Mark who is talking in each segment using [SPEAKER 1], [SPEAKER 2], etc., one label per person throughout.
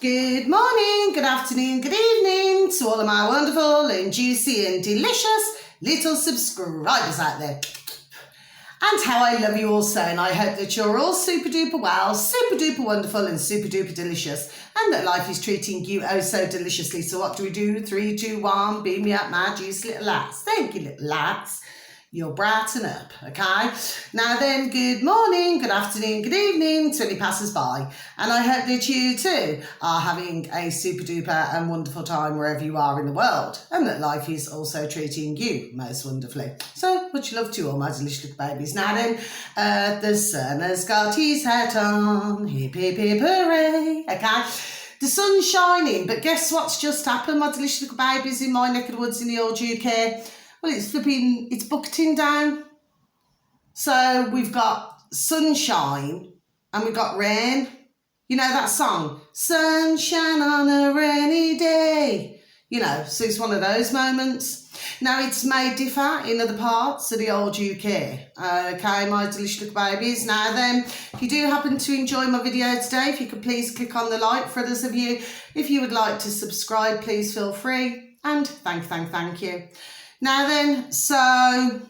[SPEAKER 1] Good morning, good afternoon, good evening to all of my wonderful and juicy and delicious little subscribers out there. And how I love you all so, and I hope that you're all super duper well, super duper wonderful and super duper delicious, and that life is treating you oh so deliciously. So what do? 3, 2, 1, beam me up my juicy little lads. Thank you, little lads. You're brighten up, okay? Now then, good morning, good afternoon, good evening to any passers-by. And I hope that you too are having a super duper and wonderful time wherever you are in the world, and that life is also treating you most wonderfully. So, much love to you all, my delicious little babies. Now then, the sun has got his hat on, hip hip hip hooray, okay? The sun's shining, but guess what's just happened, my delicious little babies, in my neck of the woods in the old UK? Well, it's bucketing down. So we've got sunshine and we've got rain. You know that song, sunshine on a rainy day. You know, so it's one of those moments. Now, it's may differ in other parts of the old UK. Okay, my delicious little babies. Now then, if you do happen to enjoy my video today, if you could please click on the like. For others of you, if you would like to subscribe, please feel free. And thank you. Now then, so I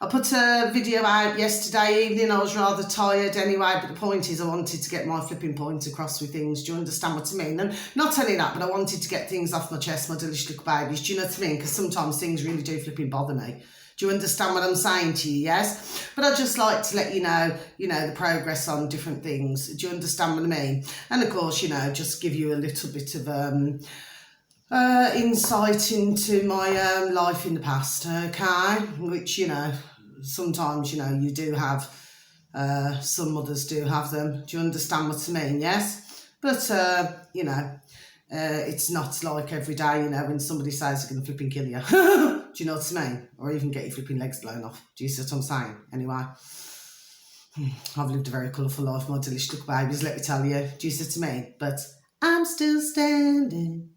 [SPEAKER 1] put a video out yesterday evening. I was rather tired anyway, but the point is I wanted to get my flipping point across with things. Do you understand what I mean? And not only that, but I wanted to get things off my chest, my delicious little babies. Do you know what I mean? Because sometimes things really do flipping bother me. Do you understand what I'm saying to you? Yes? But I'd just like to let you know, the progress on different things. Do you understand what I mean? And of course, just give you a little bit of insight into my life in the past, okay? Which, sometimes, you do have, some others do have them. Do you understand what I mean? Yes? But, it's not like every day, when somebody says they're going to flipping kill you. Do you know what I mean? Or even get your flipping legs blown off. Do you see what I'm saying? Anyway, I've lived a very colourful life, my delicious little babies, let me tell you. Do you see what I mean? But I'm still standing.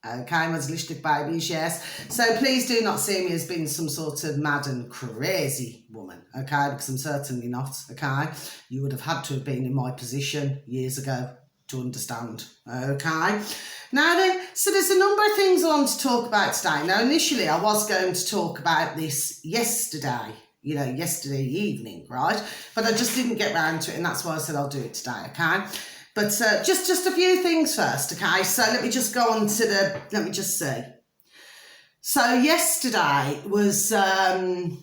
[SPEAKER 1] Okay, my delicious babies, yes. So please do not see me as being some sort of mad and crazy woman, okay, because I'm certainly not, okay. You would have had to have been in my position years ago to understand, okay. Now then, so there's a number of things I want to talk about today. Now, initially, I was going to talk about this yesterday evening, right? But I just didn't get round to it, and that's why I said I'll do it today, okay. But just a few things first, okay? So let me just go on to let me just see. So yesterday was 3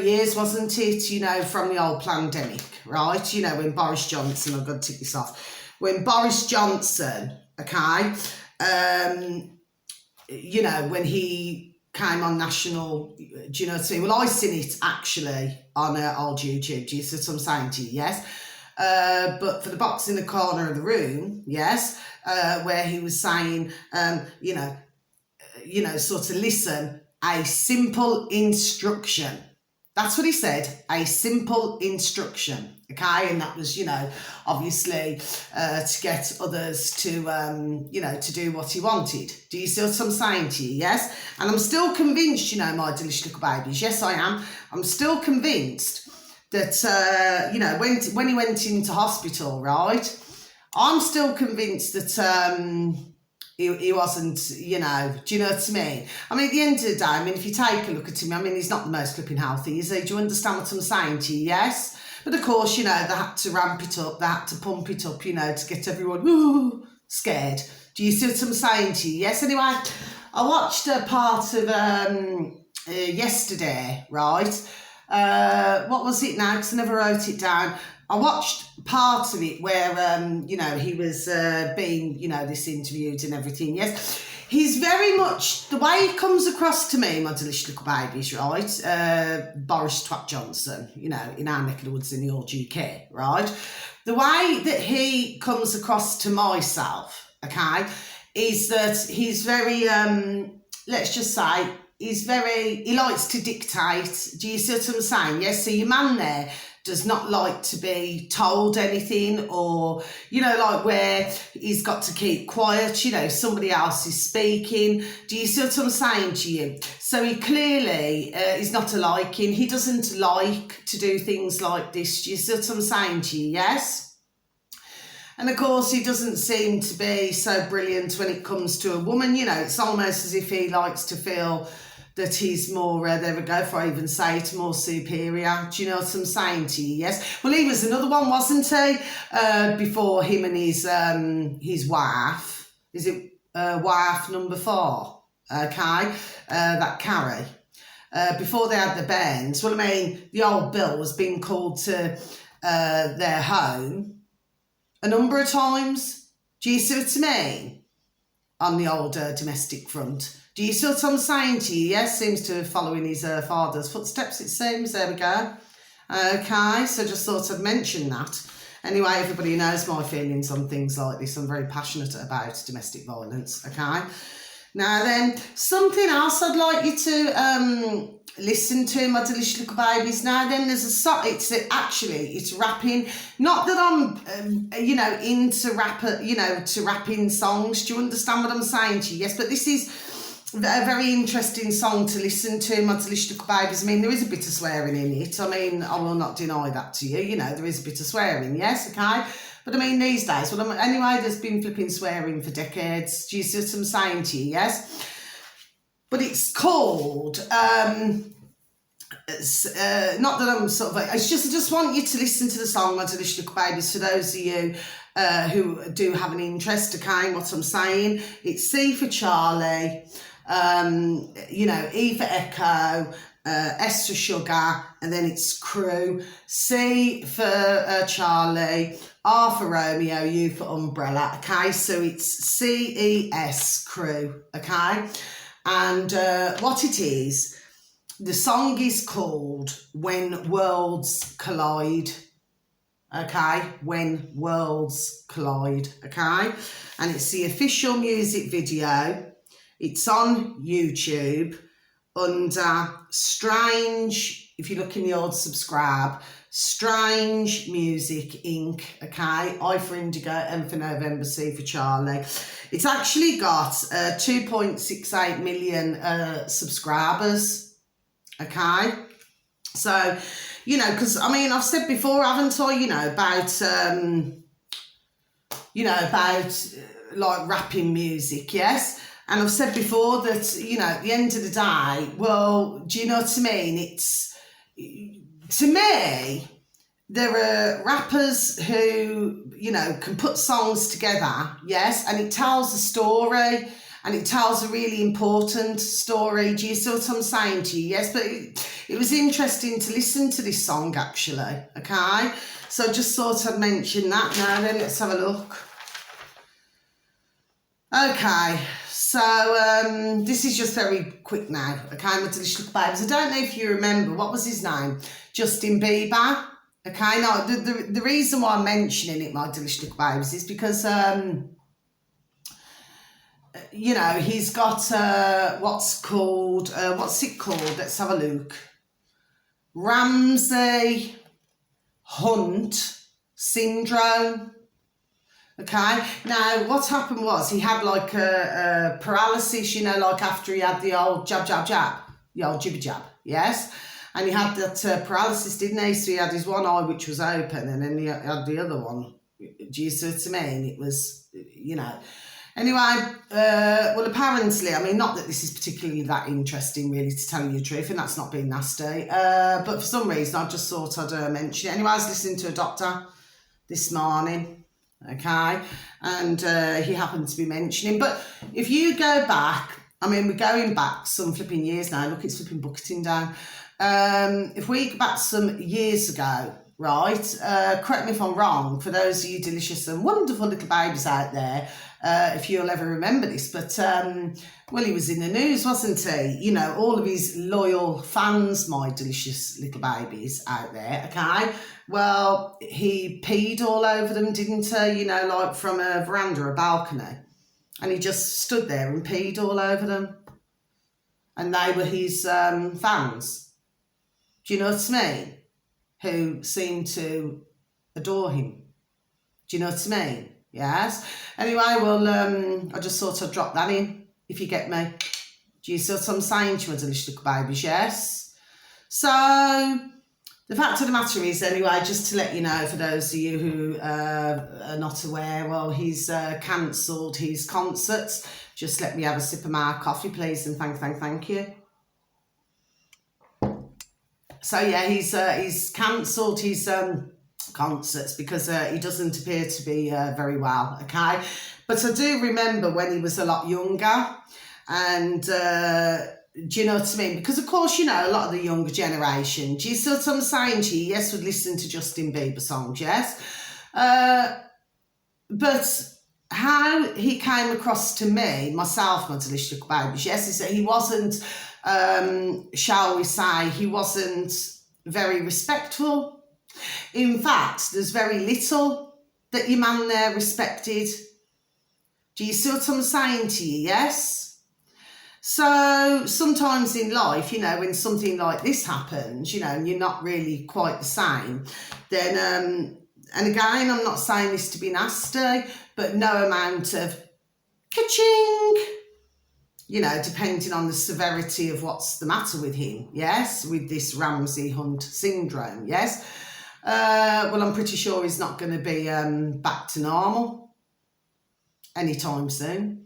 [SPEAKER 1] years, wasn't it, from the old pandemic, right? When Boris Johnson, I've got to tick this off, when Boris Johnson, okay, when he came on national, do you know what I mean? Well, I seen it actually on old YouTube, do you see what I'm saying to you, yes? But for the box in the corner of the room, yes, where he was saying, sort of listen, a simple instruction. That's what he said, a simple instruction, okay? And that was, obviously to get others to, to do what he wanted. Do you see what I'm saying to you? Yes? And I'm still convinced, my delicious little babies. Yes, I am. I'm still convinced that, when he went into hospital, right, I'm still convinced that he wasn't, do you know what I mean? I mean, at the end of the day, if you take a look at him, he's not the most flipping healthy, is he? Do you understand what I'm saying to you? Yes? But of course, they had to ramp it up, they had to pump it up, to get everyone scared. Do you see what I'm saying to you? Yes? Anyway, I watched a part of yesterday, right? What was it now? Because I never wrote it down. I watched part of it where, he was being, this interviewed and everything. Yes, he's very much, the way he comes across to me, my delicious little babies, right? Boris Twat Johnson, in our neck of the woods in the old UK, right? The way that he comes across to myself, okay, is that he's very, let's just say, he likes to dictate. Do you see what I'm saying? Yes, so your man there does not like to be told anything, or, like where he's got to keep quiet, somebody else is speaking. Do you see what I'm saying to you? So he clearly is not a liking. He doesn't like to do things like this. Do you see what I'm saying to you? Yes? And of course, he doesn't seem to be so brilliant when it comes to a woman. You know, it's almost as if he likes to feel that he's more, there we go, if I even say it, more superior. Do you know what I'm saying to you? Yes. Well, he was another one, wasn't he? Before him and his wife. Is it wife number 4? Okay. That Carrie. Before they had the bands. Well, I mean, the old Bill was being called to their home a number of times. Do you see what I mean? On the old domestic front. Do you see what I'm saying to you? Yes, seems to follow in his father's footsteps, it seems. There we go. Okay, so just thought I'd mention that. Anyway, everybody knows my feelings on things like this. I'm very passionate about domestic violence, okay? Now then, something else I'd like you to listen to, my delicious little babies. Now then, there's a song, it's rapping. Not that I'm, into to rapping songs. Do you understand what I'm saying to you? Yes, but this is a very interesting song to listen to, my delicious little babies. I mean, there is a bit of swearing in it. I mean, I will not deny that to you. You know, there is a bit of swearing, yes, okay? But I mean, these days, anyway, there's been flipping swearing for decades. Do you see what I'm saying to you, yes? But it's called, not that I'm sort of, I just want you to listen to the song, my delicious little babies, for those of you who do have an interest, okay, in what I'm saying. It's C for Charlie, E for Echo, S for Sugar, and then it's Crew. C for Charlie, R for Romeo, U for Umbrella, okay? So it's CES, Crew, okay? And what it is, the song is called When Worlds Collide, okay? When Worlds Collide, okay? And it's the official music video. It's on YouTube under Strange, if you look in the old subscribe, Strange Music Inc. Okay, I for Indigo, M for November, C for Charlie. It's actually got 2.68 million subscribers. Okay, so because I mean I've said before, haven't I? About like rapping music, yes. And I've said before that at the end of the day, well, do you know what I mean? It's, to me, there are rappers who, can put songs together, yes, and it tells a story, and it tells a really important story. Do you see what I'm saying to you? Yes, but it was interesting to listen to this song, actually, okay? So I just thought I'd mention that. Now then, let's have a look. Okay, so this is just very quick now, okay, my delicious little babes. I don't know if you remember, what was his name? Justin Bieber. Okay, now the reason why I'm mentioning it, my delicious little babes, is because, he's got what's it called? Let's have a look. Ramsay Hunt syndrome. Okay, now what happened was he had like a paralysis, like after he had the old jab, the old jibby jab, yes? And he had that paralysis, didn't he? So he had his one eye which was open, and then he had the other one. Do you see what I mean? It was, Anyway, well, apparently, I mean, not that this is particularly that interesting, really, to tell you the truth, and that's not being nasty, but for some reason, I just thought I'd mention it. Anyway, I was listening to a doctor this morning, okay, and he happened to be mentioning, but if you go back, I mean, we're going back some flipping years now. Look, it's flipping bucketing down. If we go back some years ago, right, correct me if I'm wrong, for those of you delicious and wonderful little babies out there, if you'll ever remember this, but, well, he was in the news, wasn't he? All of his loyal fans, my delicious little babies out there, okay? Well, he peed all over them, didn't he? Like from a veranda, a balcony. And he just stood there and peed all over them. And they were his fans. Do you know what I mean? Who seemed to adore him. Do you know what I mean? Yes. Anyway, well, I just thought I'd drop that in, if you get me. Do you see what I'm saying to you, delicious little babies? Yes. So, The fact of the matter is, anyway, just to let you know, for those of you who are not aware, well, he's cancelled his concerts. Just let me have a sip of my coffee, please, and thank you. So yeah, he's cancelled his concerts because he doesn't appear to be very well. Okay, but I do remember when he was a lot younger, and do you know what I mean? Because of course, you know, a lot of the younger generation, do you see what I'm saying to you? Yes, would listen to Justin Bieber songs, yes, but how he came across to me, myself, my delicious little babies, yes, is that he wasn't, shall we say, he wasn't very respectful. In fact, there's very little that your man there respected. Do you see what I'm saying to you, yes? So sometimes in life, you know, when something like this happens, you know, and you're not really quite the same, then, and again, I'm not saying this to be nasty, but no amount of ka-ching, you know, depending on the severity of what's the matter with him, yes, with this Ramsay Hunt syndrome, yes. Well, I'm pretty sure he's not going to be back to normal anytime soon.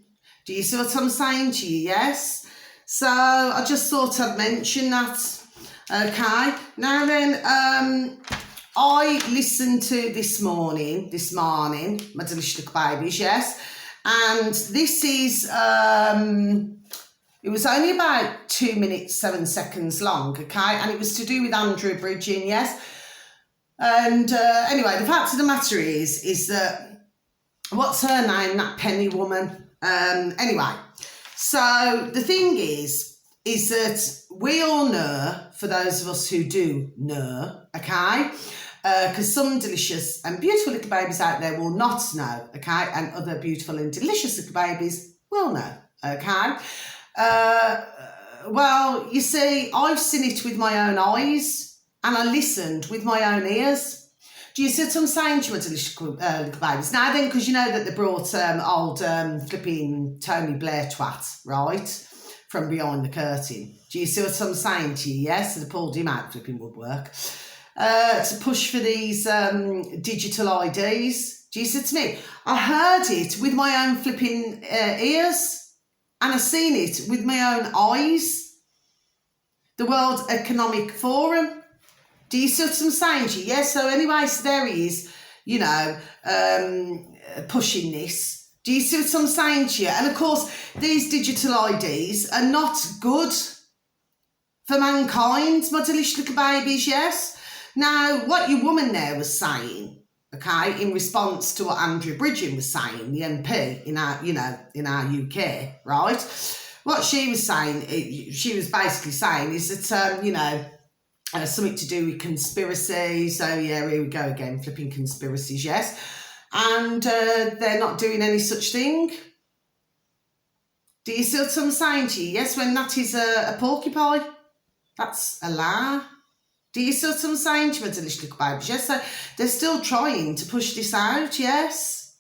[SPEAKER 1] Do you see what I'm saying to you, yes? So I just thought I'd mention that, okay. Now then, I listened to this morning, my delicious little babies, yes, and this is, it was only about 2 minutes, 7 seconds long, okay, and it was to do with Andrew Bridgen, yes, and anyway, the fact of the matter is that, what's her name, that Penny woman, anyway, so the thing is that we all know, for those of us who do know, okay, because some delicious and beautiful little babies out there will not know, okay, and other beautiful and delicious little babies will know, okay. Well, you see, I've seen it with my own eyes, and I listened with my own ears. Do you see what I'm saying to you, delicious little babies? Now then, because you know that they brought old flipping Tony Blair twat, right, from behind the curtain. Do you see what I'm saying to you? Yes, so they pulled him out flipping woodwork to push for these digital IDs. Do you see what I mean? I heard it with my own flipping ears, and I've seen it with my own eyes. The World Economic Forum. Do you see what I'm saying to you? Yes, so anyway, so there he is, you know, pushing this. Do you see what I'm saying to you? And of course, these digital IDs are not good for mankind, my delicious little babies, yes? Now, what your woman there was saying, okay, in response to what Andrew Bridgen was saying, the MP in our, you know, in our UK, right? What she was saying, she was basically saying is that, you know, something to do with conspiracy. So yeah, here we go again, flipping conspiracies, yes. And they're not doing any such thing. Do you see what I'm saying to you? Yes, when that is a porcupine, that's a lie. Do you see what I'm saying to you, delicious little babies? Yes, so they're still trying to push this out, yes.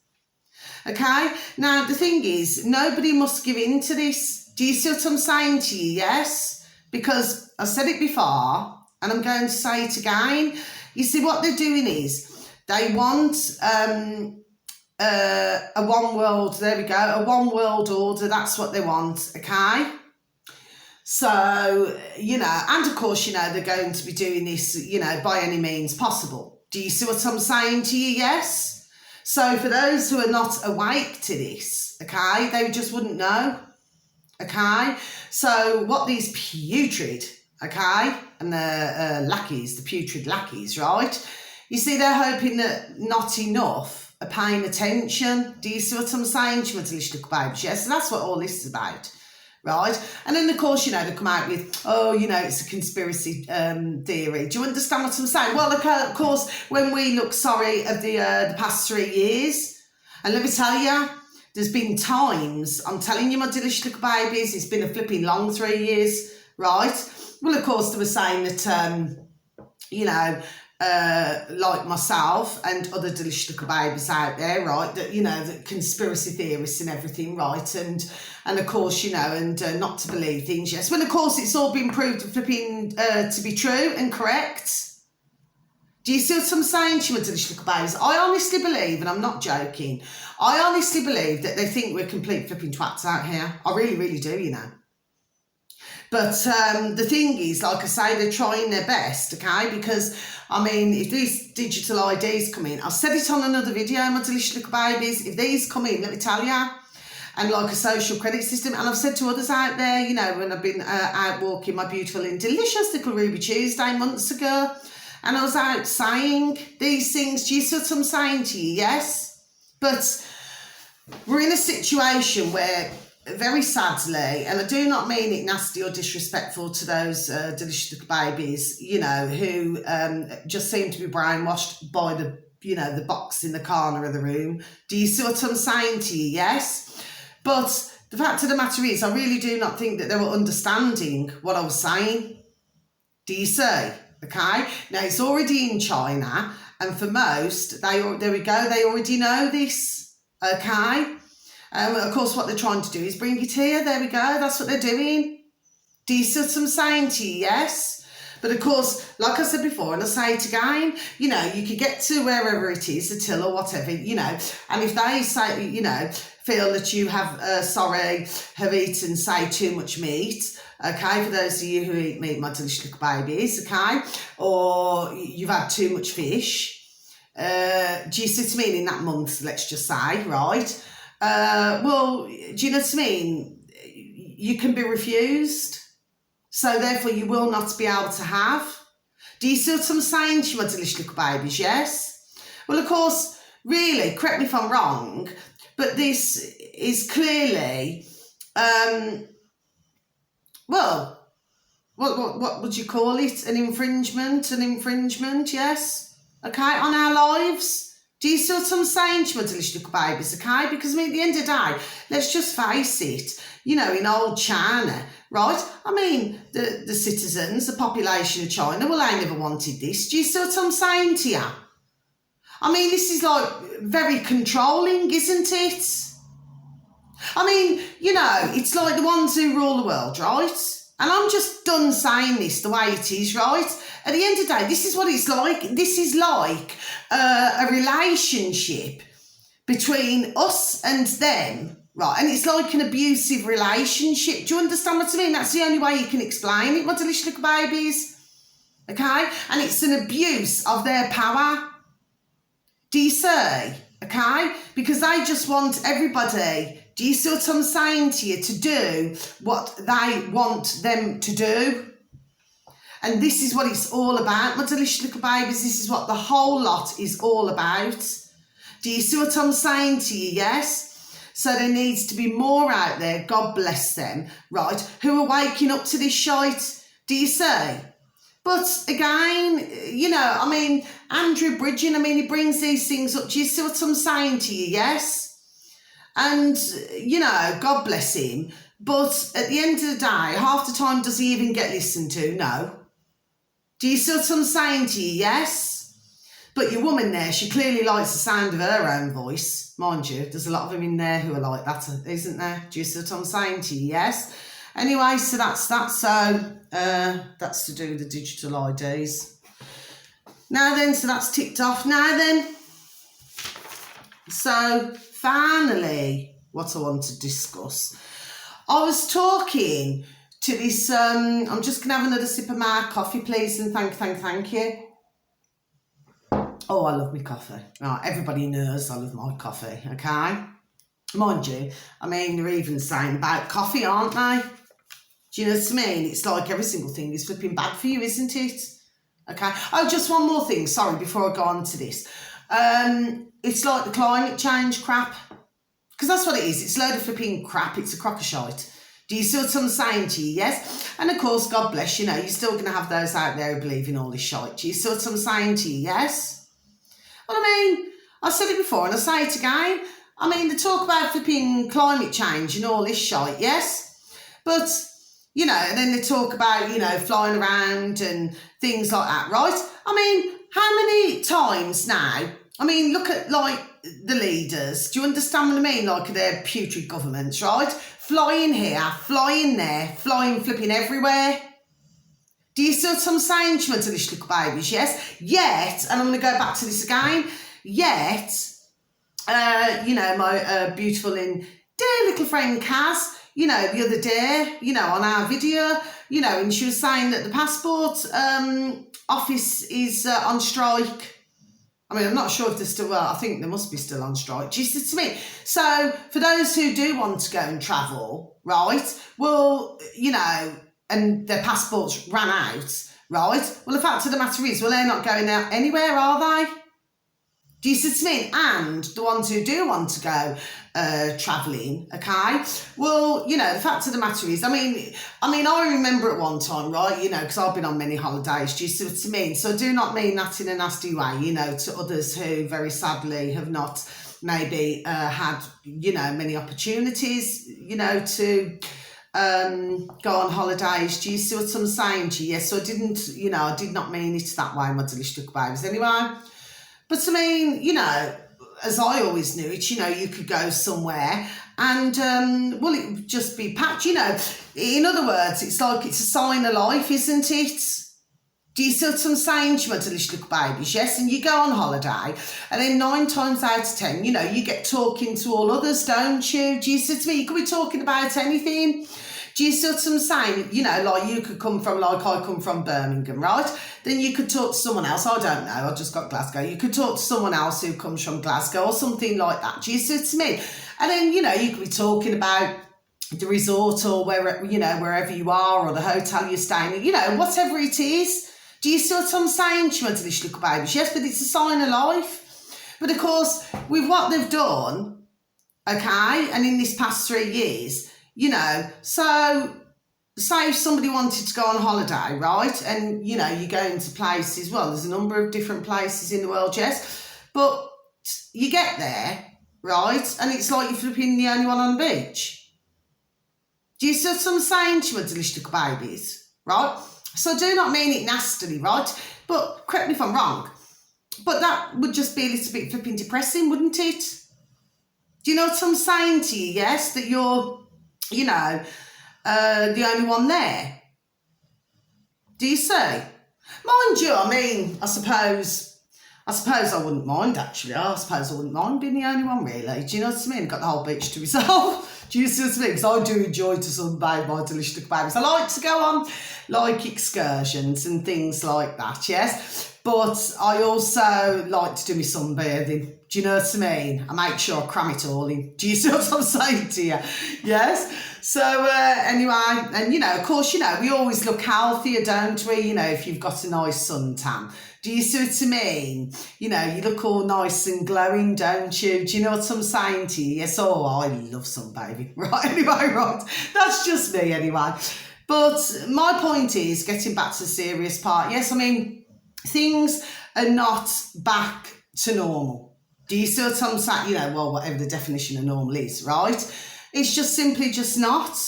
[SPEAKER 1] Okay, now the thing is, nobody must give in to this. Do you see what I'm saying to you? Yes, because I said it before, and I'm going to say it again. You see, what they're doing is they want a one world, there we go, a one world order. That's what they want, okay? So, you know, and of course, you know, they're going to be doing this, you know, by any means possible. Do you see what I'm saying to you? Yes. So for those who are not awake to this, okay, they just wouldn't know, okay? So what these putrid, okay, and the lackeys, the putrid lackeys, right? You see, they're hoping that not enough are paying attention. Do you see what I'm saying to you, delicious little babies? Yes, so that's what all this is about, right? And then, of course, you know, they come out with, oh, you know, it's a conspiracy theory. Do you understand what I'm saying? Well, of course, when we look sorry of the past 3 years, and let me tell you, there's been times, I'm telling you, my delicious little babies, it's been a flipping long 3 years, right? Well, of course, they were saying that, you know, like myself and other delicious little babies out there, right, that, you know, the conspiracy theorists and everything, right, and of course, you know, and not to believe things, yes. Well, of course, it's all been proved flipping to be true and correct, Do you see what I'm saying to you, my delicious little babies? I honestly believe, and I'm not joking, I honestly believe that they think we're complete flipping twats out here. I really, really do, you know. But the thing is, like I say, they're trying their best, okay? Because, I mean, if these digital IDs come in, I've said it on another video, my delicious little babies, if these come in, let me tell you, and like a social credit system, and I've said to others out there, you know, when I've been out walking my beautiful and delicious little Ruby Tuesday months ago, and I was out saying these things, do you see what I'm saying to you? Yes? But we're in a situation where, very sadly, and I do not mean it nasty or disrespectful to those delicious little babies, you know, who just seem to be brainwashed by the, you know, the box in the corner of the room. Do you see what I'm saying to you? Yes? But the fact of the matter is, I really do not think that they were understanding what I was saying. Do you see? Okay? Now, it's already in China, and for most, there we go, they already know this. Okay? Of course, what they're trying to do is bring it here. There we go. That's what they're doing. Do you see what I'm saying to you? Yes? But of course, like I said before, and I say it again, you know, you could get to wherever it is, the till or whatever, you know, and if they say, you know, feel that you have, have eaten, say, too much meat, okay, for those of you who eat meat, my delicious little babies, okay, or you've had too much fish, do you see what I mean, in that month, let's just say, right? Well, do you know what I mean? You can be refused. So therefore you will not be able to have. Do you see what I'm saying to you, my delicious little babies? Yes? Well, of course, really, correct me if I'm wrong, but this is clearly, well, what would you call it? An infringement, yes? Okay, on our lives. Do you see what I'm saying to you, my delicious little babies, okay? Because, I mean, at the end of the day, let's just face it, you know, in old China, right? I mean, the citizens, the population of China, well, they never wanted this. Do you see what I'm saying to you? I mean, this is, like, very controlling, isn't it? I mean, you know, it's like the ones who rule the world, right? And I'm just done saying this the way it is, right? At the end of the day, this is what it's like. This is like a relationship between us and them, right? And it's like an abusive relationship. Do you understand what I mean? That's the only way you can explain it, my delicious little babies. Okay? And it's an abuse of their power. Do you see? Okay? Because they just want everybody, do you see what I'm saying to you, to do what they want them to do? And this is what it's all about, my delicious little babies. This is what the whole lot is all about. Do you see what I'm saying to you? Yes? So there needs to be more out there, God bless them, right, who are waking up to this shite. Do you see? But again, you know, I mean, Andrew Bridgen, I mean, he brings these things up. Do you see what I'm saying to you? Yes? And, you know, God bless him. But at the end of the day, half the time, does he even get listened to? No. Do you see what I'm saying to you? Yes? But your woman there, she clearly likes the sound of her own voice. Mind you, there's a lot of them in there who are like that, isn't there? Do you see what I'm saying to you? Yes? Anyway, so that's that. So that's to do with the digital IDs. Now then, so that's ticked off. Now then, so finally, what I want to discuss. I was talking to this, I'm just going to have another sip of my coffee, please, and thank you. Oh, I love my coffee. Right, everybody knows I love my coffee, okay? Mind you, I mean, they're even saying about coffee, aren't they? Do you know what I mean? It's like every single thing is flipping bad for you, isn't it? Okay. Oh, just one more thing, sorry, before I go on to this. It's like the climate change crap. Because that's what it is. It's a load of flipping crap. It's a crock of shite. Do you see what I'm saying to you? Yes? And of course, God bless, you know, you're still going to have those out there who believe in all this shite. Do you see what I'm saying to you? Yes? Well, I mean, I said it before and I say it again. I mean, they talk about flipping climate change and all this shite, yes? But, you know, and then they talk about, you know, flying around and things like that, right? I mean, how many times now, I mean, look at, like, the leaders. Do you understand what I mean? Like their putrid governments, right? Flying here, flying there, flying flipping everywhere. Do you see what I'm saying to my delicious little babies? Yes. Yet, and I'm going to go back to this again, yet, you know, my beautiful and dear little friend Kaz, you know, the other day, you know, on our video, you know, and she was saying that the passport office is on strike. I mean, I'm not sure if they're still, well, I think they must be still on strike. Do you see what I mean? So for those who do want to go and travel, right, well, you know, and their passports ran out, right, well, the fact of the matter is, well, they're not going out anywhere, are they? Do you see what I mean? And the ones who do want to go travelling, okay, well, you know, the fact of the matter is, I mean, I remember at one time, right, you know, because I've been on many holidays, do you see what I mean? So I do not mean that in a nasty way, you know, to others who very sadly have not maybe had, you know, many opportunities, you know, to go on holidays. Do you see what I'm saying to you? Yes, so I didn't, you know, I did not mean it that way, my delicious little babies. Anyway, but I mean, you know, as I always knew it, you know, you could go somewhere and, well, it would just be packed, you know. In other words, it's like it's a sign of life, isn't it? Do you see what I'm saying to my delicious little babies? Yes, and you go on holiday and then 9 times out of 10, you know, you get talking to all others, don't you? Do you see what I mean? You could be talking about anything. Do you see what I'm saying? You know, like you could come from, like I come from Birmingham, right? Then you could talk to someone else, I don't know, I just got Glasgow. You could talk to someone else who comes from Glasgow or something like that. Do you see what I mean? And then, you know, you could be talking about the resort or where, you know, wherever you are or the hotel you're staying in, you know, whatever it is. Do you see what I'm saying to my delicious little babies? Yes, but it's a sign of life. But of course, with what they've done, okay, and in this past 3 years, you know, so say if somebody wanted to go on holiday, right, and, you know, you go into places, well, there's a number of different places in the world, yes, but you get there, right, and it's like you're flipping the only one on the beach. Do you see what I'm saying to my delicious little babies, right? So I do not mean it nastily, right, but correct me if I'm wrong, but that would just be a little bit flipping depressing, wouldn't it? Do you know what I'm saying to you, yes, that you're, you know, the only one there? Do you see? Mind you, I mean, I suppose I wouldn't mind, actually. I suppose I wouldn't mind being the only one, really. Do you know what I mean? I've got the whole beach to myself. Do you see what I mean? Because I do enjoy to sunbathe my delicious little babies. I like to go on, like, excursions and things like that, yes? But I also like to do my sunbathing. Do you know what I mean? I make sure I cram it all in. Do you see what I'm saying to you? Yes? So anyway, and, you know, of course, you know, we always look healthier, don't we? You know, if you've got a nice suntan. Do you see what I mean? You know, you look all nice and glowing, don't you? Do you know what I'm saying to you? Yes, oh, I love sunbathing. Right, anyway, right. That's just me, anyway. But my point is, getting back to the serious part, yes, I mean, things are not back to normal. Do you see what I'm saying? You know, well, whatever the definition of normal is, right? It's just simply just not.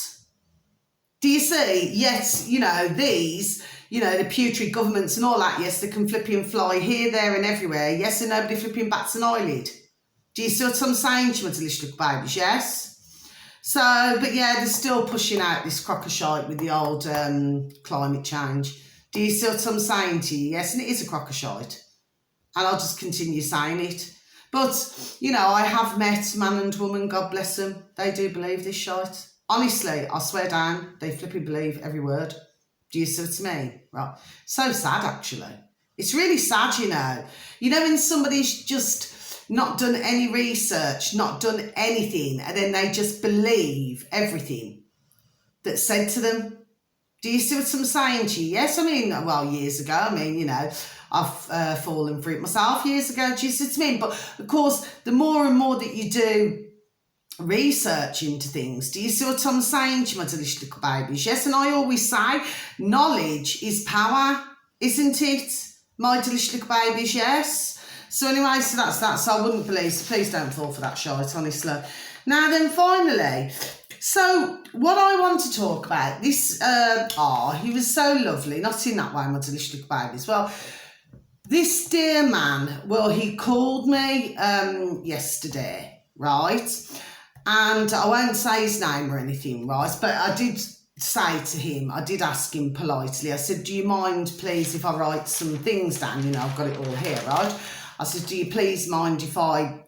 [SPEAKER 1] Do you see? Yes, you know, these, you know, the putrid governments and all that, yes, they can flipping fly here, there and everywhere. Yes, and nobody flipping bats an eyelid. Do you see what I'm saying to my delicious little babies? Yes? So, but yeah, they're still pushing out this crocker shite with the old climate change. Do you see what I'm saying to you? Yes, and it is a crocker shite. And I'll just continue saying it. But, you know, I have met man and woman, God bless them. They do believe this shite. Honestly, I swear down, they flipping believe every word. Do you see what I mean? Right. So sad, actually. It's really sad, you know. You know, when somebody's just not done any research, not done anything, and then they just believe everything that's said to them. Do you see what I'm saying to you? Yes, I mean, well, years ago, I mean, you know, I've fallen for it myself years ago. Do you see what I mean? But, of course, the more and more that you do research into things, do you see what I'm saying to my delicious little babies? Yes, and I always say, knowledge is power, isn't it? My delicious little babies, yes? So anyway, so that's that. So I wouldn't believe, so please don't fall for that shite, honestly. Now then, finally, so what I want to talk about, this, he was so lovely, not in that way, my delicious little babies. Well, this dear man, well, he called me yesterday, right? And I won't say his name or anything, right? But I did say to him, I did ask him politely, I said, do you mind please if I write some things down? You know, I've got it all here, right? I said, do you please mind if I,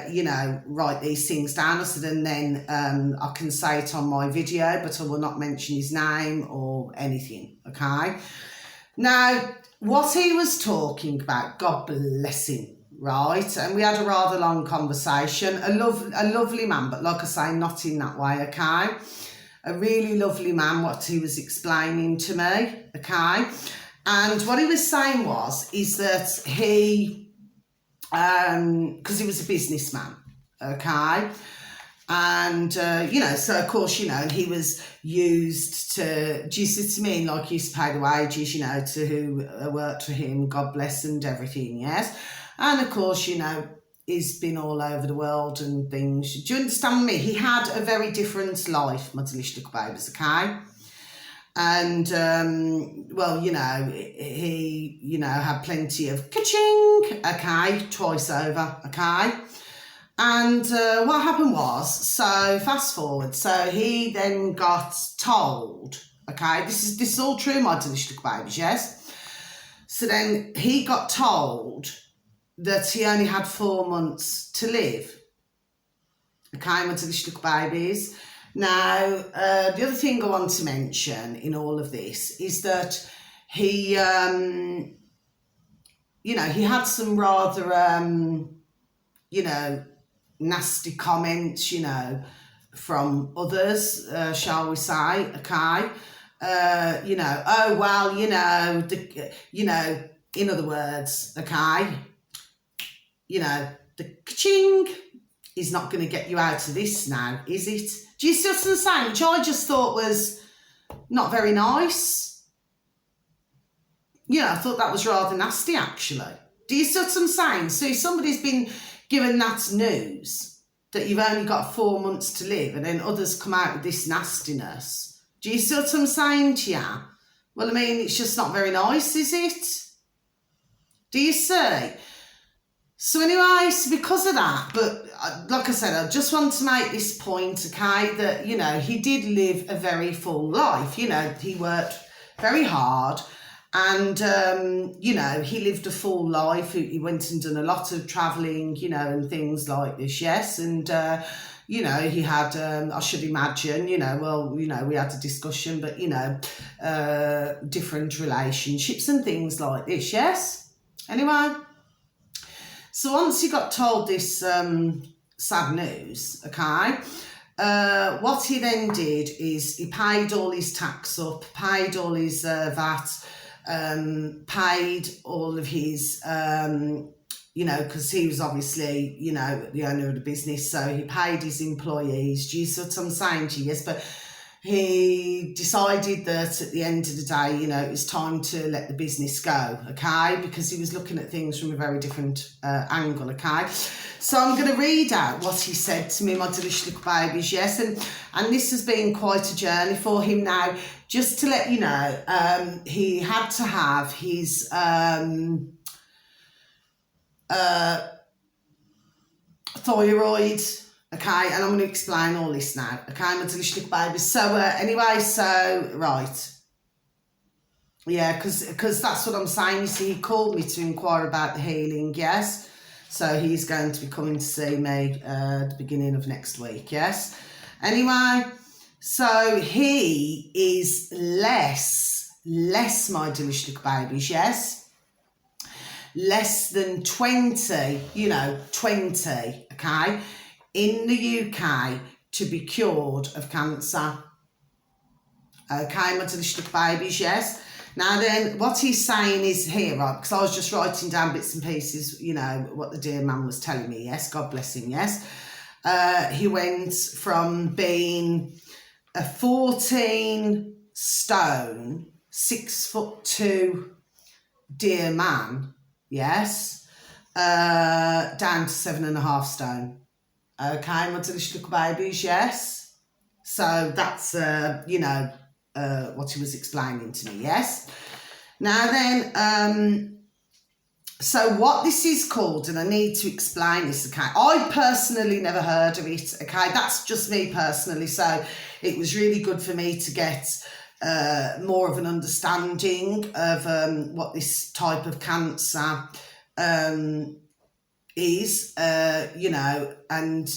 [SPEAKER 1] you know, write these things down? I said, and then I can say it on my video, but I will not mention his name or anything, okay? Now, what he was talking about, God bless him, right? And we had a rather long conversation. A lovely man, but like I say, not in that way, okay? A really lovely man, what he was explaining to me, okay? And what he was saying is that he, because he was a businessman, okay? And, you know, so of course, you know, and he was used to, do you see what I mean? Like he used to pay the wages, you know, to who worked for him, God bless and everything, yes? And of course, you know, he's been all over the world and things. Do you understand me? He had a very different life, my delicious little babies, okay? And, well, you know, he, you know, had plenty of ka-ching, okay, twice over, okay? And what happened was, so fast forward, so he then got told, okay, this is all true, my delicious little babies, yes? So then he got told that he only had 4 months to live. Okay, my delicious little babies. Now, the other thing I want to mention in all of this is that he, you know, he had some rather, you know, nasty comments, you know, from others, shall we say, okay? You know, oh, well, you know, you know, in other words, okay? You know, the ka-ching is not going to get you out of this now, is it? Do you see what I'm saying? Which I just thought was not very nice. You know, I thought that was rather nasty, actually. Do you see what I'm saying? So if somebody's been given that news, that you've only got 4 months to live, and then others come out with this nastiness, do you see what I'm saying to you? Well, I mean, it's just not very nice, is it? Do you see? So anyway, so because of that, but like I said, I just want to make this point, okay, that, you know, he did live a very full life. You know, he worked very hard and, you know, he lived a full life. He went and done a lot of travelling, you know, and things like this, yes. And, you know, he had, I should imagine, you know, well, you know, we had a discussion, but, you know, different relationships and things like this, yes. Anyway. So once he got told this sad news, okay, what he then did is he paid all his tax up, paid all his VAT, paid all of his, you know, because he was obviously, you know, the owner of the business, so he paid his employees. Do you see what I'm saying to you? Yes, but he decided that at the end of the day, you know, it was time to let the business go, okay, because he was looking at things from a very different angle, okay. So I'm going to read out what he said to me, my delicious little babies, yes, and this has been quite a journey for him now. Just to let you know, he had to have his thyroid. Okay, and I'm going to explain all this now. Okay, my delicious little babies. So anyway, so, right. Yeah, because that's what I'm saying. You see, he called me to inquire about the healing, yes? So he's going to be coming to see me at the beginning of next week, yes? Anyway, so he is less, my delicious little babies, yes? Less than 20, you know, 20, okay? In the UK to be cured of cancer. Okay, my delicious little babies, yes? Now then, what he's saying is here, right, because I was just writing down bits and pieces, you know, what the dear man was telling me, yes? God bless him, yes? He went from being a 14 stone, 6'2" dear man, yes? Down to 7.5 stone. Okay, my delicious little babies, yes? So that's, you know, what he was explaining to me, yes? Now then, So what this is called, and I need to explain this, okay? I personally never heard of it, okay? That's just me personally. So it was really good for me to get more of an understanding of what this type of cancer is, you know, and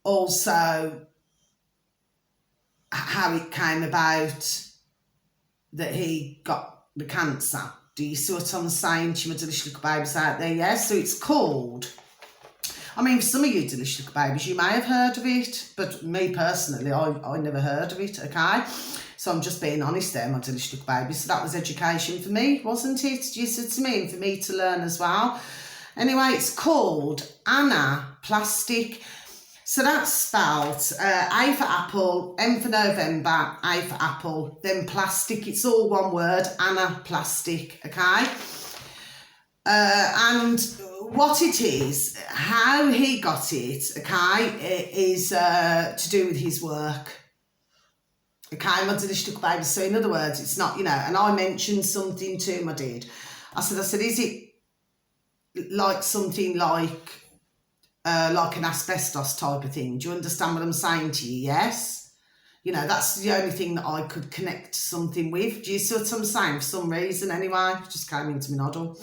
[SPEAKER 1] also how it came about that he got the cancer. Do you see what I'm saying to you, my delicious little babies out there? Yes, so it's called, I mean, for some of you delicious little babies, you may have heard of it, but me personally, I never heard of it, okay? So I'm just being honest there, my delicious little babies. So that was education for me, wasn't it? Do you see what I mean? For me to learn as well. Anyway, it's called anaplastic. So that's spelled A for apple, M for November, A for apple, then plastic. It's all one word, anaplastic, okay? And what it is, how he got it, okay, is to do with his work. Okay, my delicious little baby. So in other words, it's not, you know, and I mentioned something to him, I did. I said, is it like something like an asbestos type of thing? Do you understand what I'm saying to you? Yes? You know, that's the only thing that I could connect something with. Do you see what I'm saying? For some reason, anyway, just came into my noddle.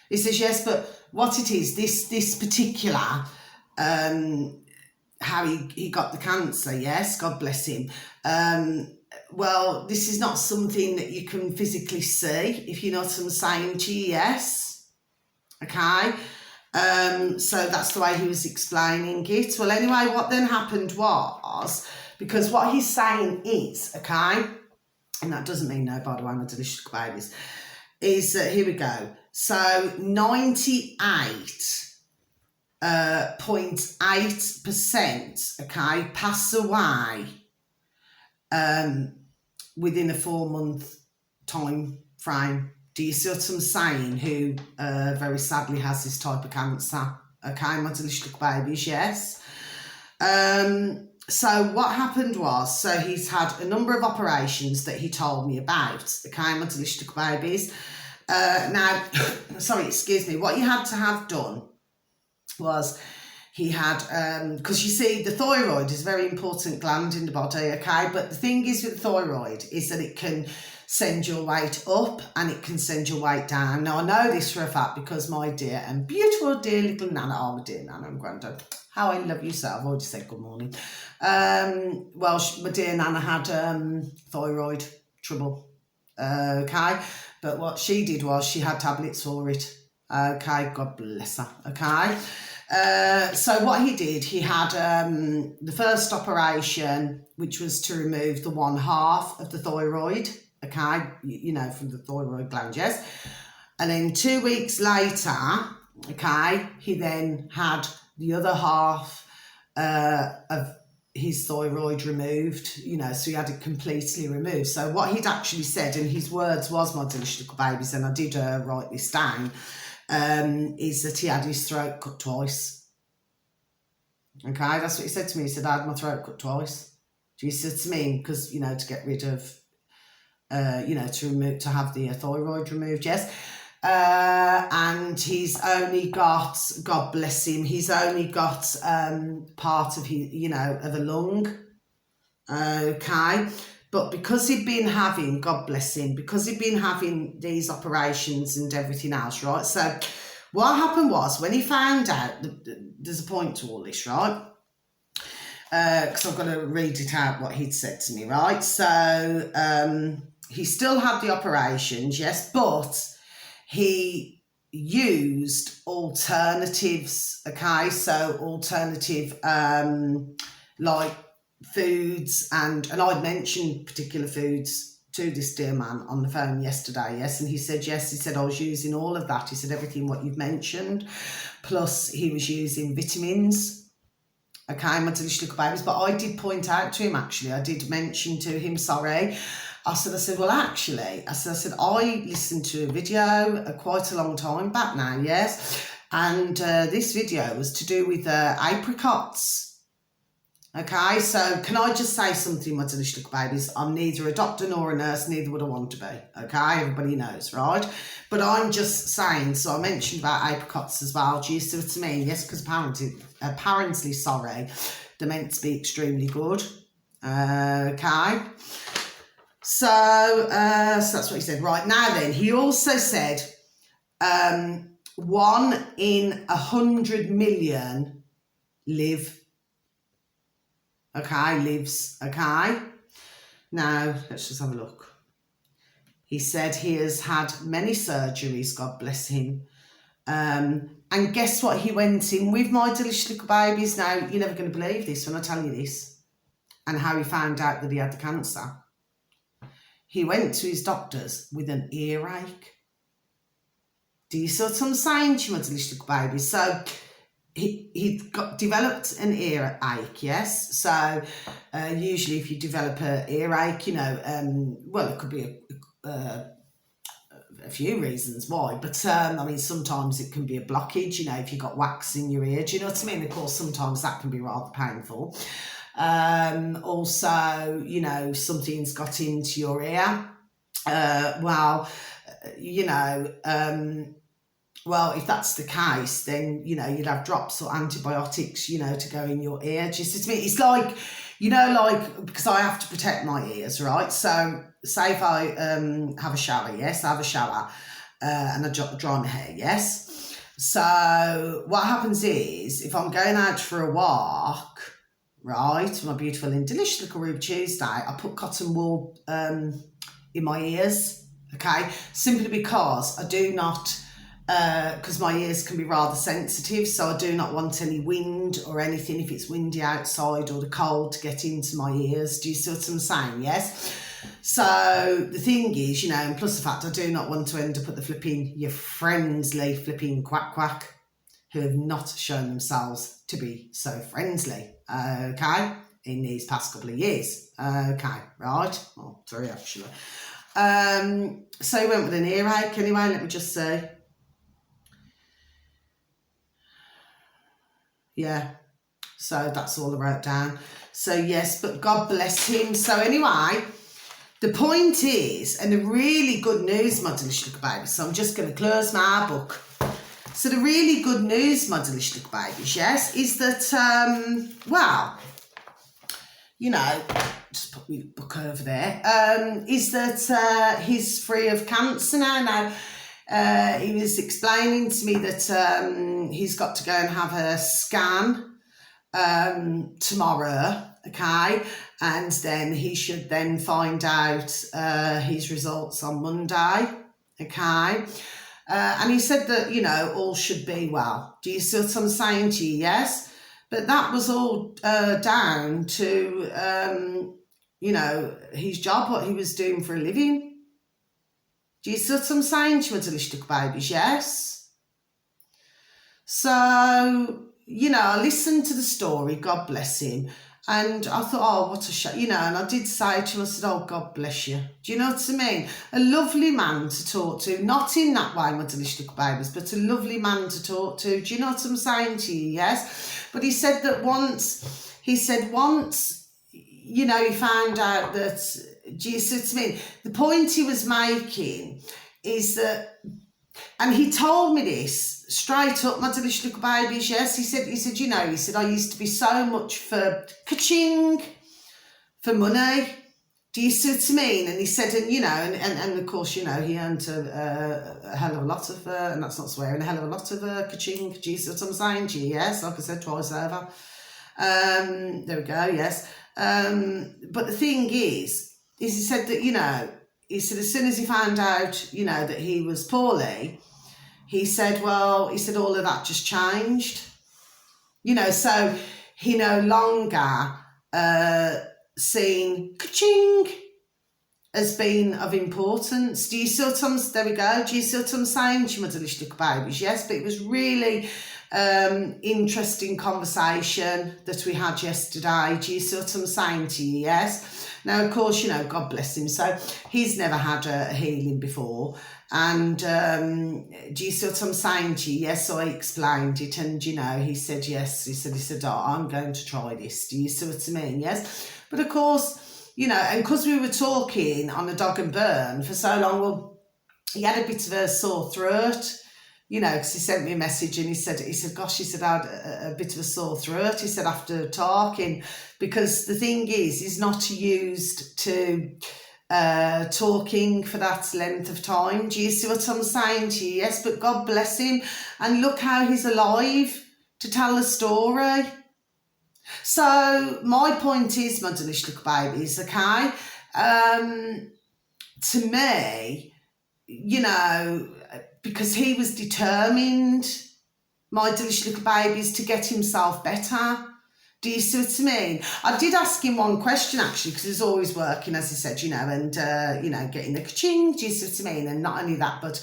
[SPEAKER 1] He says, yes, but what it is, this particular, how he got the cancer, yes, God bless him. Well, this is not something that you can physically see, if you know what I'm saying to you, yes? Okay? So that's the way he was explaining it. Well, anyway, what then happened was, because what he's saying is, okay, and that doesn't mean no, by the way, my delicious babies, is that, here we go, so 98.8%, okay, pass away within a 4-month time frame. Do you see what I'm saying? Who very sadly has this type of cancer. Okay, my delicious little babies, yes. So what happened was, so he's had a number of operations that he told me about. Okay, my delicious little babies. Now, sorry, excuse me. What you had to have done was he had, because you see, the thyroid is a very important gland in the body, okay? But the thing is with the thyroid is that it can send your weight up and it can send your weight down. Now, I know this for a fact because my dear and beautiful dear little Nana, oh, my dear Nana and Grandad, how I love you, so I've already said good morning. Well, my dear Nana had thyroid trouble, okay? But what she did was she had tablets for it, okay? God bless her, okay? So what he did, he had the first operation, which was to remove the 1/2 of the thyroid, okay, you know, from the thyroid gland, yes. And then 2 weeks later, okay, he then had the other half of his thyroid removed, you know, so he had it completely removed. So what he'd actually said, and his words was, my delicious little babies, and I did write this down, is that he had his throat cut twice. Okay, that's what he said to me. He said, I had my throat cut twice. Do you see what I mean? Because, you know, to get rid of, you know, to have the thyroid removed, yes. And he's only got, God bless him, he's only got part of his, you know, of a lung. Okay. But because he'd been having, God bless him, because he'd been having these operations and everything else, right? So what happened was, when he found out, there's a point to all this, right? Because I've got to read it out what he'd said to me, right? So he still had the operations, yes, but he used alternatives, okay? So alternative, like, foods, and I'd mentioned particular foods to this dear man on the phone yesterday, yes, and he said yes. He said I was using all of that. He said everything what you've mentioned, plus he was using vitamins, okay, my delicious little babies. But I did point out to him, actually, I did mention to him, sorry, I said, well, actually, I said I listened to a video quite a long time back now, yes, and this video was to do with apricots. Okay, so can I just say something, my delicious little babies? I'm neither a doctor nor a nurse, neither would I want to be. Okay, everybody knows, right? But I'm just saying, so I mentioned about apricots as well. Do you see what I mean? Yes, because apparently, sorry, they're meant to be extremely good. Okay. So that's what he said. Right, now then, he also said 1 in 100 million live. Okay, lives. Okay. Now, let's just have a look. He said he has had many surgeries, God bless him. And guess what he went in with, my delicious little babies? Now, you're never going to believe this when I tell you this. And how he found out that he had the cancer. He went to his doctors with an earache. Do you see what I'm saying to you, my delicious little babies? So, he developed an earache, yes. So usually if you develop an earache, you know, well, it could be a few reasons why, but I mean, sometimes it can be a blockage, you know, if you've got wax in your ear, do you know what I mean? Of course, sometimes that can be rather painful. Also, you know, something's got into your ear. Well, you know, well, if that's the case, then, you know, you'd have drops or antibiotics, you know, to go in your ear. Do you see what I mean? It's like, you know, like, because I have to protect my ears, right? So, say if I have a shower, yes, I have a shower and I dry my hair, yes? So, what happens is, if I'm going out for a walk, right, my beautiful and delicious little Ruby Tuesday, I put cotton wool in my ears, okay? Simply because I do not... because my ears can be rather sensitive, so I do not want any wind or anything if it's windy outside or the cold to get into my ears. Do you see what I'm saying? Yes. So the thing is, you know, and plus the fact I do not want to end up at the your friendly quack quack who have not shown themselves to be so friendly, okay, in these past couple of years. Okay, right? Well, 3 actually. So he went with an earache anyway, let me just say. Yeah, so that's all I wrote down. So yes, but God bless him. So anyway, the point is, and the really good news, my delicious little babies, so I'm just going to close my book. So the really good news, my delicious little babies, yes, is that, well, you know, just put my book over there, is that he's free of cancer now. He was explaining to me that he's got to go and have a scan tomorrow, okay, and then he should then find out his results on Monday, okay, and he said that, you know, all should be well. Do you see what I'm saying to you? Yes, but that was all down to, you know, his job, what he was doing for a living. Do you see what I'm saying to you, delicious little babies? Yes. So, you know, I listened to the story, God bless him, and I thought, oh, what a shame, you know, and I did say to him, I said, oh, God bless you. Do you know what I mean? A lovely man to talk to, not in that way, my delicious little babies, but a lovely man to talk to. Do you know what I'm saying to you? Yes. But he said that once, you know, he found out that, do you see what I mean? The point he was making is that, and he told me this straight up, my delicious little babies, yes, he said, you know, he said, I used to be so much for ka-ching, for money. Do you see what I mean? And he said, and, you know, and of course, you know, he earned a hell of a lot of, and that's not swearing, a hell of a lot of ka-ching. Do you see what I'm saying to you? Yes, like I said, twice over. There we go, yes. But the thing is he said that, you know, he said as soon as he found out, you know, that he was poorly, he said, well, he said all of that just changed. You know, so he no longer seen ka-ching as being of importance. Do you see what I'm, there we go, do you see what I'm saying to you, my delicious little babies? Yes, but it was really interesting conversation that we had yesterday. Do you see what I'm saying to you? Yes. Now, of course, you know, God bless him. So he's never had a healing before. And do you see what I'm saying to you? Yes, so I explained it, and he said yes. He said, oh, I'm going to try this. Do you see what I mean? Yes, but of course, and because we were talking on a dog and burn for so long, well, he had a bit of a sore throat. Because he sent me a message and he said, gosh, he said, I had a bit of a sore throat. He said, after talking, because the thing is, he's not used to talking for that length of time. Do you see what I'm saying to you? Yes, but God bless him. And look how he's alive to tell the story. So my point is, my delicious little babies, okay? To me, because he was determined, my delicious little babies, to get himself better. Do you see what I mean? I did ask him one question, actually, because he's always working, as he said, and, getting the ka-ching, do you see what I mean? And not only that, but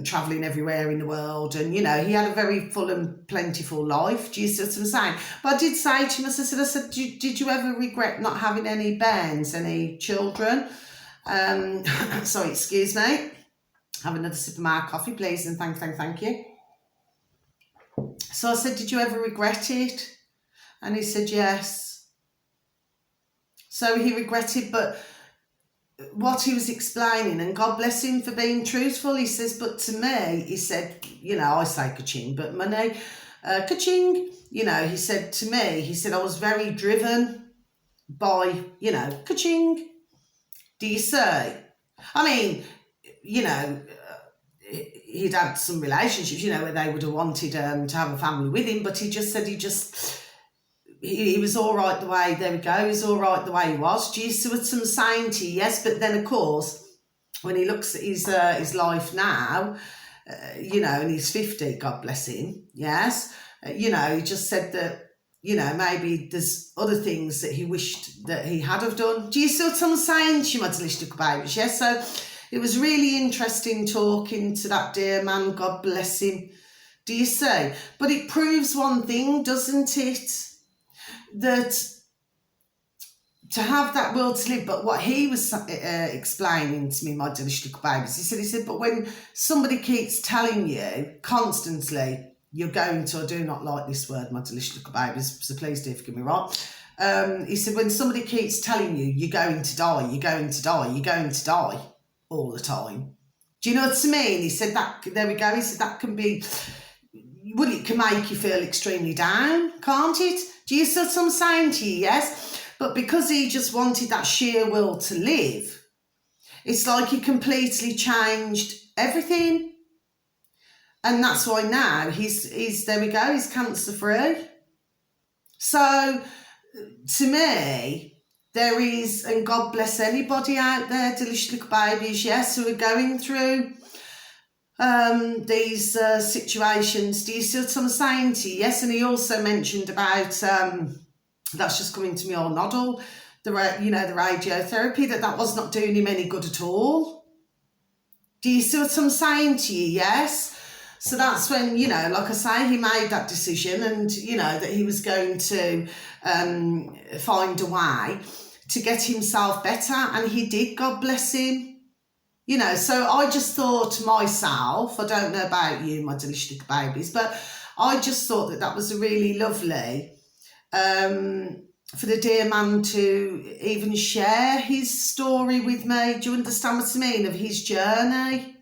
[SPEAKER 1] travelling everywhere in the world. And, he had a very full and plentiful life. Do you see what I'm saying? But I did say to him, I said, did you ever regret not having any bairns, any children? Sorry, excuse me. Have another sip of my coffee, please, and thank you. So I said, did you ever regret it? And he said, yes. So he regretted, but what he was explaining, and God bless him for being truthful, he says, but to me, he said, I say ka-ching, but money, ka-ching, he said to me, he said, I was very driven by, ka-ching. Do you see? I mean, he'd had some relationships, where they would have wanted to have a family with him, but he just said he was all right the way, there we go, he was all right the way he was. Do you see what I'm saying to you? Yes, but then, of course, when he looks at his life now, and he's 50, God bless him, yes, he just said that, maybe there's other things that he wished that he had have done. Do you see what I'm saying to you, my delicious little babies? Yes, so it was really interesting talking to that dear man, God bless him. Do you see? But it proves one thing, doesn't it? That to have that will to live, but what he was explaining to me, my delicious little babies, he said, but when somebody keeps telling you constantly, you're going to, I do not like this word, my delicious little babies, so please do forgive me, right? He said, when somebody keeps telling you, you're going to die, you're going to die, you're going to die all the time. Do you know what I mean? He said that, there we go, he said that can be, well, it can make you feel extremely down, can't it? Do you see what I'm saying to you? Yes? But because he just wanted that sheer will to live, it's like he completely changed everything. And that's why now he's there we go, he's cancer free. So to me, there is, and God bless anybody out there, delicious little babies, yes, who are going through these situations. Do you see what I'm saying to you? Yes, and he also mentioned about, that's just coming to me all noddle, the radiotherapy, that was not doing him any good at all. Do you see what I'm saying to you? Yes. So that's when, like I say, he made that decision, and, that he was going to find a way to get himself better. And he did, God bless him. So I just thought to myself, I don't know about you, my delicious little babies, but I just thought that was a really lovely, for the dear man to even share his story with me. Do you understand what I mean? Of his journey.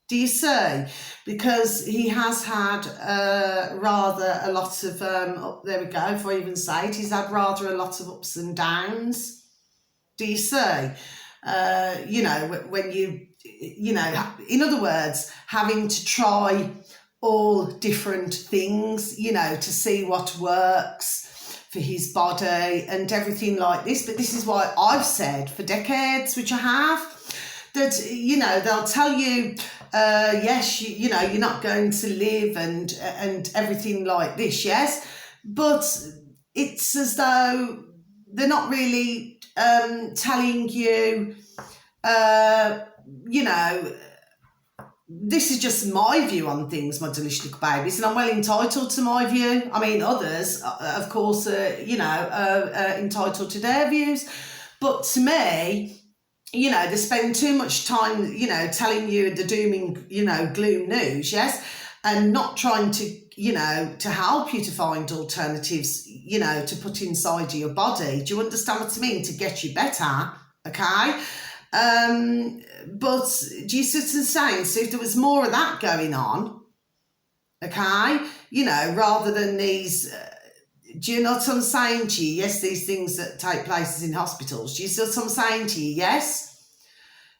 [SPEAKER 1] Do you see? Because he has had rather a lot of, there we go, if I even say it, he's had rather a lot of ups and downs. Do you see? When you, in other words, having to try all different things, to see what works for his body and everything like this. But this is why I've said for decades, which I have, that, they'll tell you, yes, you're not going to live and everything like this, yes, but it's as though they're not really telling you, this is just my view on things, my delicious little babies, and I'm well entitled to my view. I mean, others, of course, are entitled to their views, but to me, you know, they spend too much time, you know, telling you the dooming, you know, gloom news, yes, and not trying to, you know, to help you to find alternatives, you know, to put inside your body. Do you understand what I mean? To get you better, okay? But do you see what I'm saying? So if there was more of that going on, okay, you know, rather than these... do you know what I'm saying to you? Yes, these things that take places in hospitals. Do you see what I'm saying to you? Yes?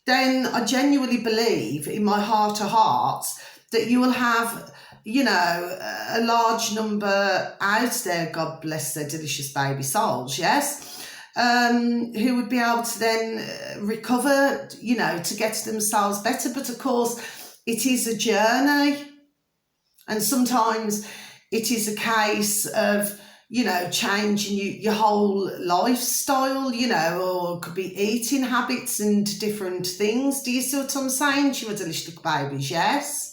[SPEAKER 1] Then I genuinely believe in my heart of hearts that you will have, you know, a large number out there, God bless their delicious baby souls, yes, who would be able to then recover, you know, to get themselves better. But of course, it is a journey. And sometimes it is a case of, you know, changing your whole lifestyle, you know, or it could be eating habits and different things. Do you see what I'm saying to you, my delicious little babies? Yes.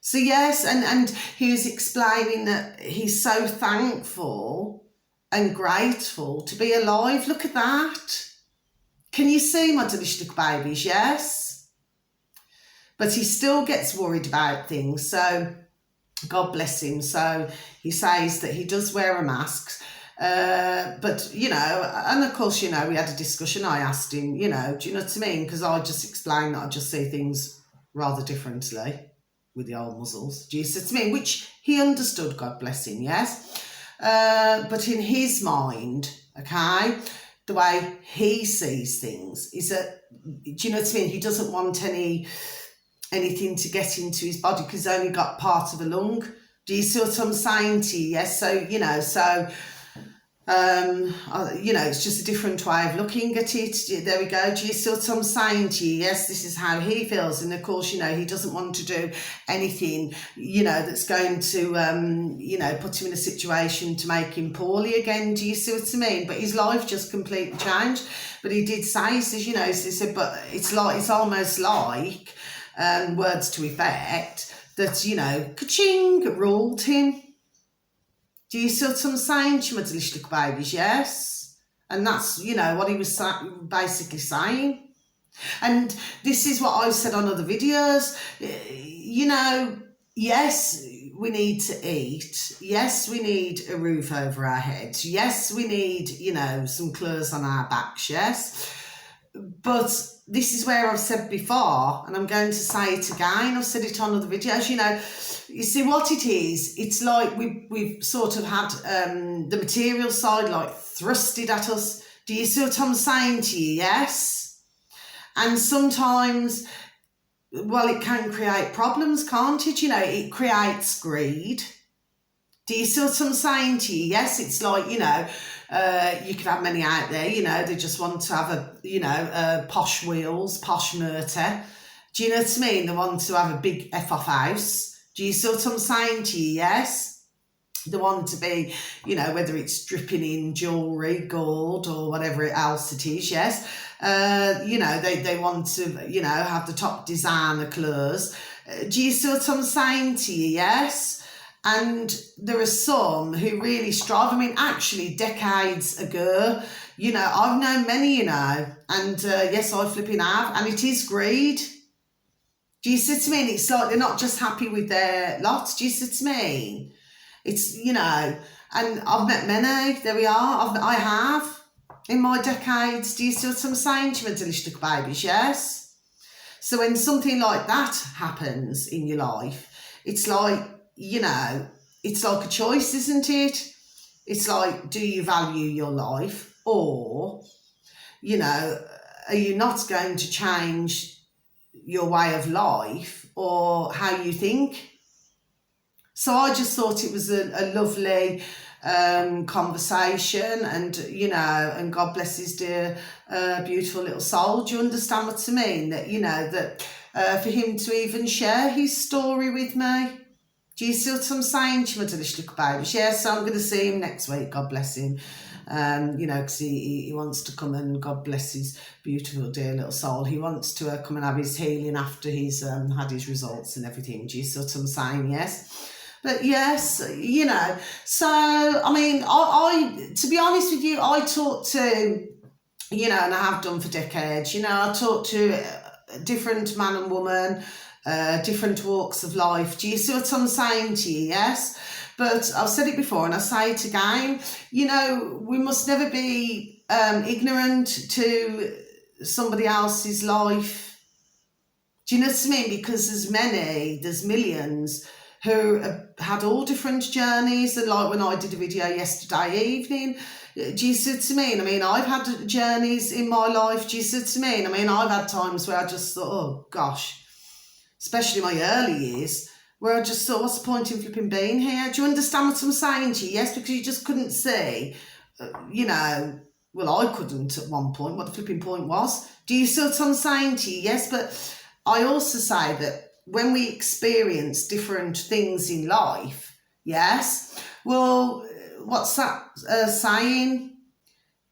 [SPEAKER 1] So yes, and he was explaining that he's so thankful and grateful to be alive. Look at that. Can you see, my delicious little babies? Yes. But he still gets worried about things. So God bless him. So he says that he does wear a mask. But, you know, and of course, you know, we had a discussion. I asked him, you know, do you know what I mean? Because I just explained that I just see things rather differently with the old muzzles. Do you see what I mean? Which he understood, God bless him, yes. But in his mind, okay, the way he sees things is that, do you know what I mean? He doesn't want anything to get into his body because he's only got part of a lung. Do you see what I'm saying to you? Yes, so, you know, so, you know, it's just a different way of looking at it. There we go. Do you see what I'm saying to you? Yes, this is how he feels. And of course, you know, he doesn't want to do anything, you know, that's going to, you know, put him in a situation to make him poorly again. Do you see what I mean? But his life just completely changed. But he did say, he says, you know, he said, but it's almost like, words to effect, that, you know, ka-ching, ruled him. Do you see what I'm saying to my delicious little babies? Yes. And that's, you know, what he was basically saying. And this is what I've said on other videos. You know, yes, we need to eat. Yes, we need a roof over our heads. Yes, we need, you know, some clothes on our backs. Yes. But this is where I've said before, and I'm going to say it again. I've said it on other videos. You know, you see what it is. It's like we've sort of had the material side like thrusted at us. Do you see what I'm saying to you? Yes. And sometimes, well, it can create problems, can't it? You know, it creates greed. Do you see what I'm saying to you? Yes, it's like, you know, you could have many out there, you know, they just want to have a, you know, posh wheels, posh murder. Do you know what I mean? They want to have a big F-off house. Do you see what I'm saying to you? Yes. They want to be, you know, whether it's dripping in jewellery, gold or whatever else it is, yes. You know, they want to, you know, have the top designer clothes. Do you see what I'm saying to you? Yes. And there are some who really strive. I mean, actually, decades ago, you know, I've known many, you know, and yes, I flipping have, and it is greed. Do you see what I mean? It's like they're not just happy with their lots. Do you see what I mean? It's, you know, and I've met many, there we are, I have, in my decades. Do you see what I'm saying to you, delicious little babies? Yes? So when something like that happens in your life, it's like, you know, it's like a choice, isn't it? It's like, do you value your life, or, you know, are you not going to change your way of life or how you think? So I just thought it was a lovely conversation, and, you know, and God bless his dear, beautiful little soul. Do you understand what I mean? That, you know, that for him to even share his story with me. Do you see what I'm saying to my delicious little babies? Yeah, so I'm going to see him next week, God bless him. You know, because he wants to come, and God bless his beautiful dear little soul. He wants to come and have his healing after he's had his results and everything. Do you see what I'm saying? Yes. But yes, you know, so, I mean, I to be honest with you, I talk to, you know, and I have done for decades. You know, I talk to a different man and woman, different walks of life. Do you see what I'm saying to you? Yes. But I've said it before and I say it again, you know, we must never be ignorant to somebody else's life. Do you know what I mean? Because there's millions who have had all different journeys. And like when I did a video yesterday evening, do you see what I mean? I mean, I've had journeys in my life. Do you see what I mean? I mean, I've had times where I just thought, oh gosh, especially my early years, where I just thought, what's the point in flipping being here? Do you understand what I'm saying to you? Yes, because you just couldn't see, you know, well, I couldn't at one point, what the flipping point was. Do you see what I'm saying to you? Yes, but I also say that when we experience different things in life, yes, well, what's that saying?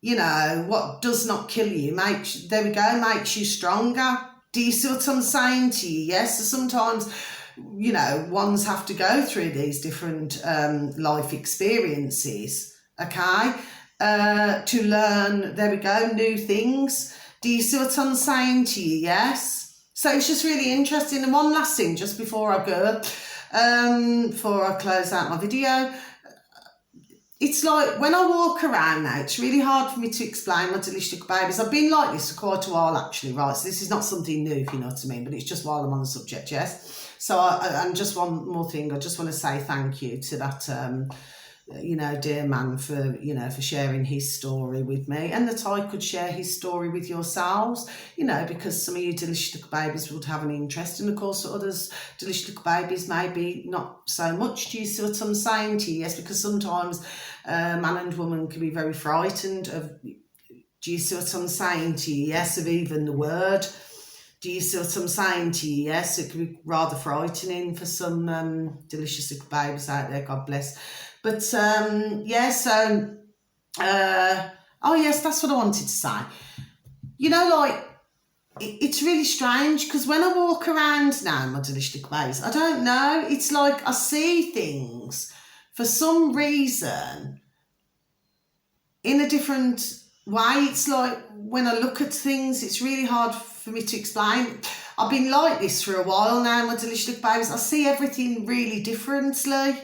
[SPEAKER 1] You know, what does not kill you makes you stronger. Do you see what I'm saying to you? Yes, so sometimes, you know, ones have to go through these different life experiences, okay, to learn, new things. Do you see what I'm saying to you? Yes. So it's just really interesting. And one last thing, just before I go, before I close out my video, it's like when I walk around now, it's really hard for me to explain my delicious little babies. I've been like this for quite a while, actually, right? So this is not something new, if you know what I mean, but it's just while I'm on the subject, yes? So, and just one more thing, I just want to say thank you to that, you know, dear man for, you know, for sharing his story with me, and that I could share his story with yourselves, you know, because some of you delicious little babies would have an interest, and of course others delicious little babies maybe not so much. Do you see what I'm saying to you? Yes, because sometimes man and woman can be very frightened of, do you see what I'm saying to you? Yes, of even the word. Do you see what I'm saying to you? Yes, it can be rather frightening for some delicious little babies out there, God bless. But, yeah, so, oh, yes, that's what I wanted to say. You know, like, it's really strange, because when I walk around now, my delicious little babies, I don't know, it's like I see things for some reason in a different way. It's like when I look at things, it's really hard for me to explain. I've been like this for a while now, my delicious little babies. I see everything really differently,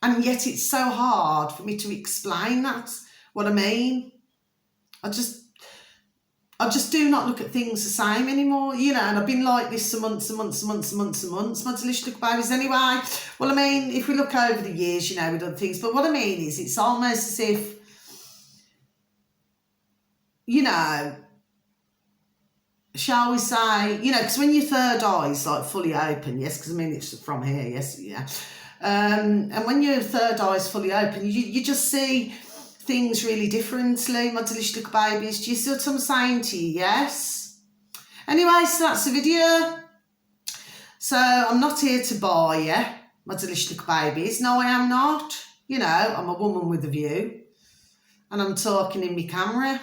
[SPEAKER 1] and yet it's so hard for me to explain that, what I mean. I just do not look at things the same anymore, you know, and I've been like this for months and months and months and months and months, my delicious little babies. Anyway, well, I mean, if we look over the years, you know, we've done things, but what I mean is it's almost as if, you know, shall we say, you know, because when your third eye is like fully open, yes, because I mean, it's from here, yes, yeah. And when your third eye is fully open, you just see things really differently, my delicious little babies. Do you see what I'm saying to you? Yes. Anyway, so that's the video. So I'm not here to buy you, my delicious little babies. No, I am not. You know, I'm a woman with a view, and I'm talking in my camera.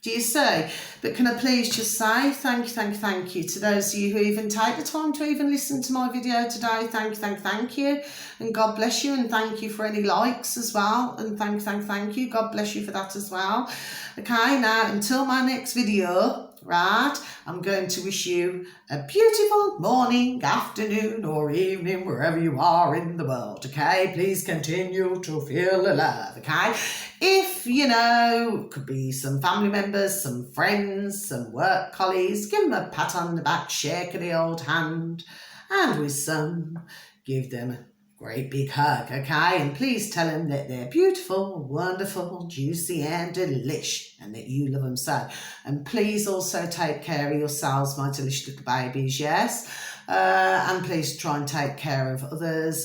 [SPEAKER 1] Do you see? But can I please just say thank you to those of you who even take the time to even listen to my video today. Thank you. And God bless you, and thank you for any likes as well. And thank you. God bless you for that as well. Okay, now until my next video, right, I'm going to wish you a beautiful morning, afternoon or evening, wherever you are in the world, okay? Please continue to feel alive, okay? If, you know, could be some family members, some friends, some work colleagues, give them a pat on the back, shake of the old hand, and with some, give them a great big hug, okay? And please tell them that they're beautiful, wonderful, juicy and delish, and that you love them so. And please also take care of yourselves, my delicious little babies, yes? And please try and take care of others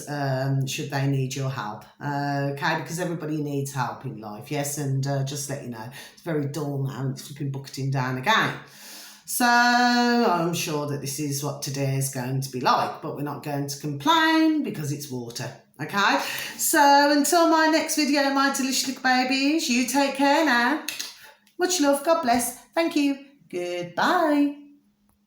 [SPEAKER 1] should they need your help, okay? Because everybody needs help in life, yes? And just let you know, it's very dull now, and it's flipping bucketing down again. So I'm sure that this is what today is going to be like, but we're not going to complain because it's water, okay? So until my next video, my delicious little babies, you take care now. Much love, God bless, thank you, goodbye.